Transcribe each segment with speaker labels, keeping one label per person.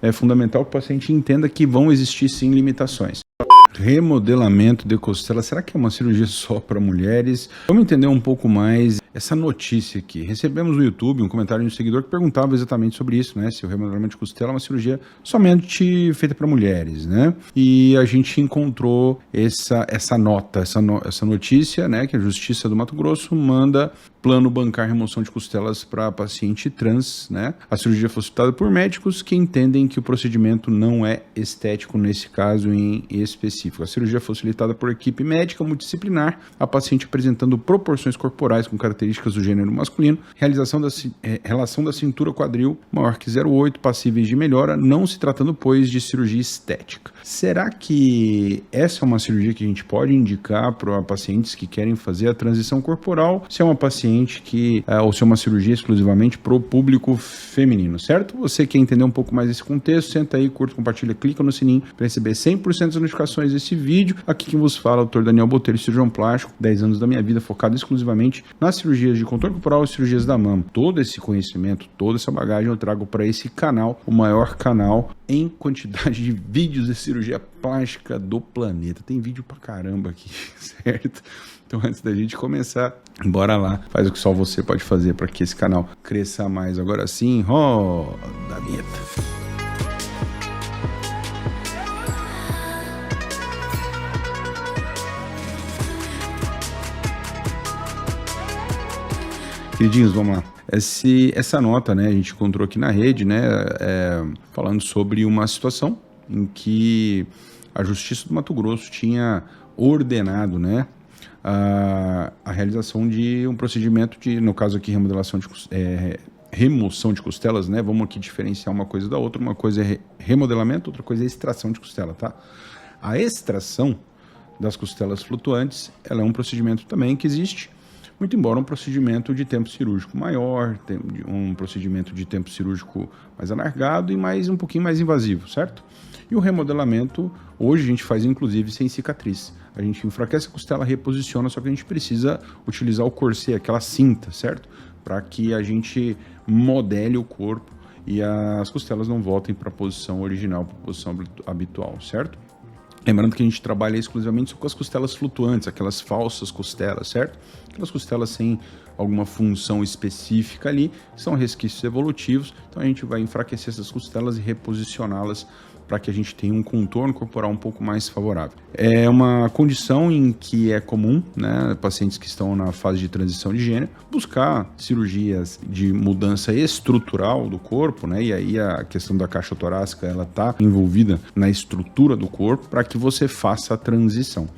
Speaker 1: É fundamental que o paciente entenda que vão existir sim limitações. Remodelamento de costela, será que é uma cirurgia só para mulheres? Vamos entender um pouco mais essa notícia aqui. Recebemos no YouTube um comentário de um seguidor que perguntava exatamente sobre isso, né? Se o remodelamento de costela é uma cirurgia somente feita para mulheres, né? E a gente encontrou essa notícia, né? Que a Justiça do Mato Grosso manda plano bancar remoção de costelas para paciente trans, né? A cirurgia foi solicitada por médicos que entendem que o procedimento não é estético nesse caso em específico. A cirurgia foi facilitada por equipe médica multidisciplinar, a paciente apresentando proporções corporais com características do gênero masculino, relação da cintura quadril maior que 0,8, passíveis de melhora, não se tratando, pois, de cirurgia estética. Será que essa é uma cirurgia que a gente pode indicar para pacientes que querem fazer a transição corporal, se é uma paciente ou se é uma cirurgia exclusivamente para o público feminino, certo? Você quer entender um pouco mais desse contexto, senta aí, curta, compartilha, clica no sininho para receber 100% das notificações desse vídeo. Aqui quem vos fala é o Dr. Daniel Botelho, cirurgião plástico, 10 anos da minha vida focado exclusivamente nas cirurgias de contorno corporal e cirurgias da mama. Todo esse conhecimento, toda essa bagagem eu trago para esse canal, o maior canal em quantidade de vídeos de cirurgia plástica do planeta. Tem vídeo pra caramba aqui, certo? Então, antes da gente começar, bora lá, faz o que só você pode fazer para que esse canal cresça mais. Agora sim, roda a vinheta. Queridinhos, vamos lá. Essa nota, né, a gente encontrou aqui na rede, né, falando sobre uma situação em que a Justiça do Mato Grosso tinha ordenado, né, a realização de um procedimento de, no caso aqui, remoção de costelas, né? Vamos aqui diferenciar uma coisa da outra. Uma coisa é remodelamento, outra coisa é extração de costela, tá? A extração das costelas flutuantes, ela é um procedimento também que existe, muito embora um procedimento de tempo cirúrgico maior, um procedimento de tempo cirúrgico mais alargado e um pouquinho mais invasivo, certo? E o remodelamento, hoje a gente faz inclusive sem cicatriz. A gente enfraquece a costela, reposiciona, só que a gente precisa utilizar o corset, aquela cinta, certo? Para que a gente modele o corpo e as costelas não voltem para a posição original, para a posição habitual, certo? Lembrando que a gente trabalha exclusivamente só com as costelas flutuantes, aquelas falsas costelas, certo? Aquelas costelas sem alguma função específica ali, são resquícios evolutivos, então a gente vai enfraquecer essas costelas e reposicioná-las para que a gente tenha um contorno corporal um pouco mais favorável. É uma condição em que é comum, né, pacientes que estão na fase de transição de gênero, buscar cirurgias de mudança estrutural do corpo, né, e aí a questão da caixa torácica, ela está envolvida na estrutura do corpo para que você faça a transição.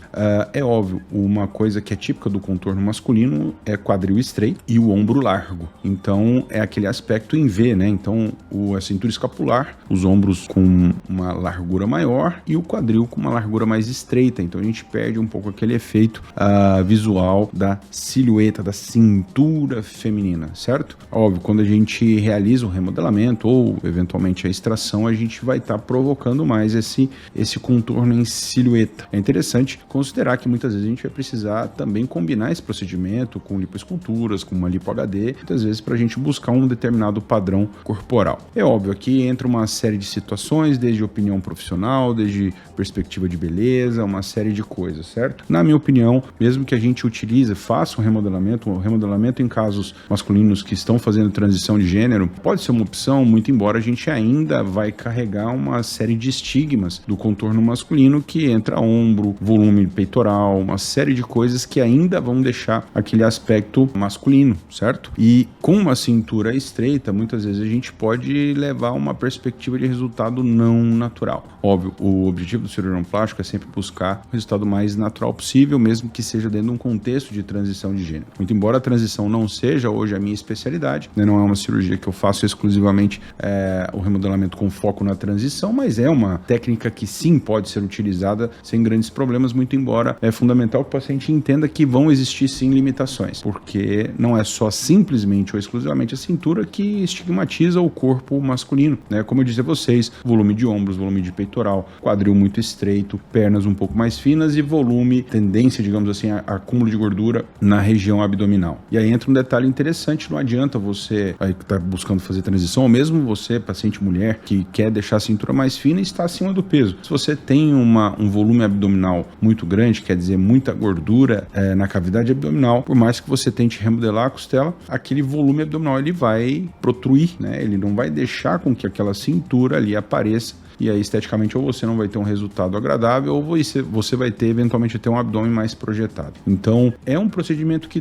Speaker 1: É óbvio, uma coisa que é típica do contorno masculino é quadril estreito e o ombro largo. Então, é aquele aspecto em V, né, então a cintura escapular, os ombros com uma largura maior e o quadril com uma largura mais estreita, então a gente perde um pouco aquele efeito visual da silhueta, da cintura feminina, certo? Óbvio, quando a gente realiza o remodelamento ou eventualmente a extração, a gente vai estar provocando mais esse contorno em silhueta. É interessante considerar que muitas vezes a gente vai precisar também combinar esse procedimento com lipoesculturas, com uma lipo HD, muitas vezes para a gente buscar um determinado padrão corporal. É óbvio, aqui entra uma série de situações, desde opinião profissional, desde perspectiva de beleza, uma série de coisas, certo? Na minha opinião, mesmo que a gente faça um remodelamento em casos masculinos que estão fazendo transição de gênero, pode ser uma opção, muito embora a gente ainda vai carregar uma série de estigmas do contorno masculino que entra ombro, volume peitoral, uma série de coisas que ainda vão deixar aquele aspecto masculino, certo? E com uma cintura estreita, muitas vezes a gente pode levar uma perspectiva de resultado não natural. Óbvio, o objetivo do cirurgião plástico é sempre buscar o resultado mais natural possível, mesmo que seja dentro de um contexto de transição de gênero. Muito embora a transição não seja hoje a minha especialidade, né, não é uma cirurgia que eu faço exclusivamente o remodelamento com foco na transição, mas é uma técnica que sim pode ser utilizada sem grandes problemas, muito embora é fundamental que o paciente entenda que vão existir sim limitações, porque não é só simplesmente ou exclusivamente a cintura que estigmatiza o corpo masculino, né? Como eu disse a vocês, volume de ombro, ombros, volume de peitoral, quadril muito estreito, pernas um pouco mais finas e volume, tendência, digamos assim, a acúmulo de gordura na região abdominal. E aí entra um detalhe interessante, não adianta você aí que está buscando fazer transição, ou mesmo você, paciente mulher, que quer deixar a cintura mais fina e está acima do peso. Se você tem um volume abdominal muito grande, quer dizer, muita gordura na cavidade abdominal, por mais que você tente remodelar a costela, aquele volume abdominal ele vai protruir, né? Ele não vai deixar com que aquela cintura ali apareça. E aí, esteticamente, ou você não vai ter um resultado agradável, ou você vai ter, eventualmente, até um abdômen mais projetado. Então, é um procedimento que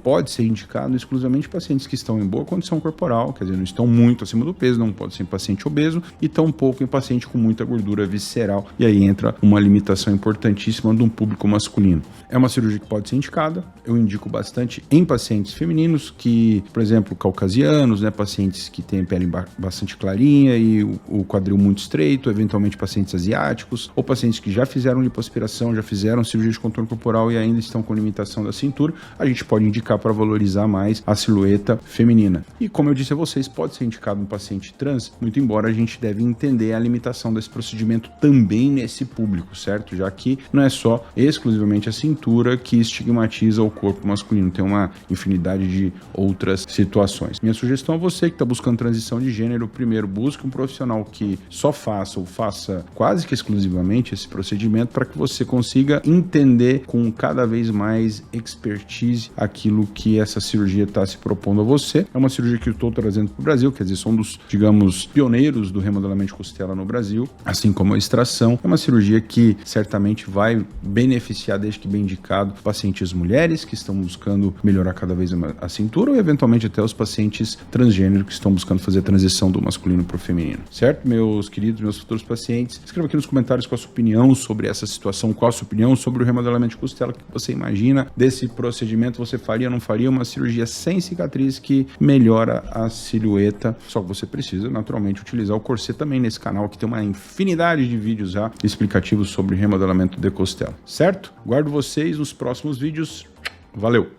Speaker 1: pode ser indicado exclusivamente em pacientes que estão em boa condição corporal, quer dizer, não estão muito acima do peso, não pode ser em paciente obeso, e tampouco em paciente com muita gordura visceral. E aí entra uma limitação importantíssima de um público masculino. É uma cirurgia que pode ser indicada, eu indico bastante em pacientes femininos que, por exemplo, caucasianos, né, pacientes que têm pele bastante clarinha e o quadril muito estreito, eventualmente pacientes asiáticos, ou pacientes que já fizeram lipoaspiração, já fizeram cirurgia de contorno corporal e ainda estão com limitação da cintura, a gente pode indicar para valorizar mais a silhueta feminina. E como eu disse a vocês, pode ser indicado no paciente trans, muito embora a gente deve entender a limitação desse procedimento também nesse público, certo? Já que não é só exclusivamente a cintura que estigmatiza o corpo masculino, tem uma infinidade de outras situações. Minha sugestão a você que está buscando transição de gênero, primeiro, busque um profissional que só faça quase que exclusivamente esse procedimento para que você consiga entender com cada vez mais expertise aquilo que essa cirurgia está se propondo a você. É uma cirurgia que eu estou trazendo para o Brasil, quer dizer, são dos, digamos, pioneiros do remodelamento de costela no Brasil, assim como a extração. É uma cirurgia que certamente vai beneficiar, desde que bem indicado, pacientes mulheres que estão buscando melhorar cada vez a cintura ou eventualmente até os pacientes transgênero que estão buscando fazer a transição do masculino para o feminino. Certo, meus queridos, meus futuros pacientes? Escreva aqui nos comentários qual a sua opinião sobre essa situação, qual a sua opinião sobre o remodelamento de costela, o que você imagina desse procedimento, você faria ou não faria uma cirurgia sem cicatriz que melhora a silhueta, só que você precisa naturalmente utilizar o corset também nesse canal, que tem uma infinidade de vídeos já explicativos sobre remodelamento de costela, certo? Guardo vocês nos próximos vídeos, valeu!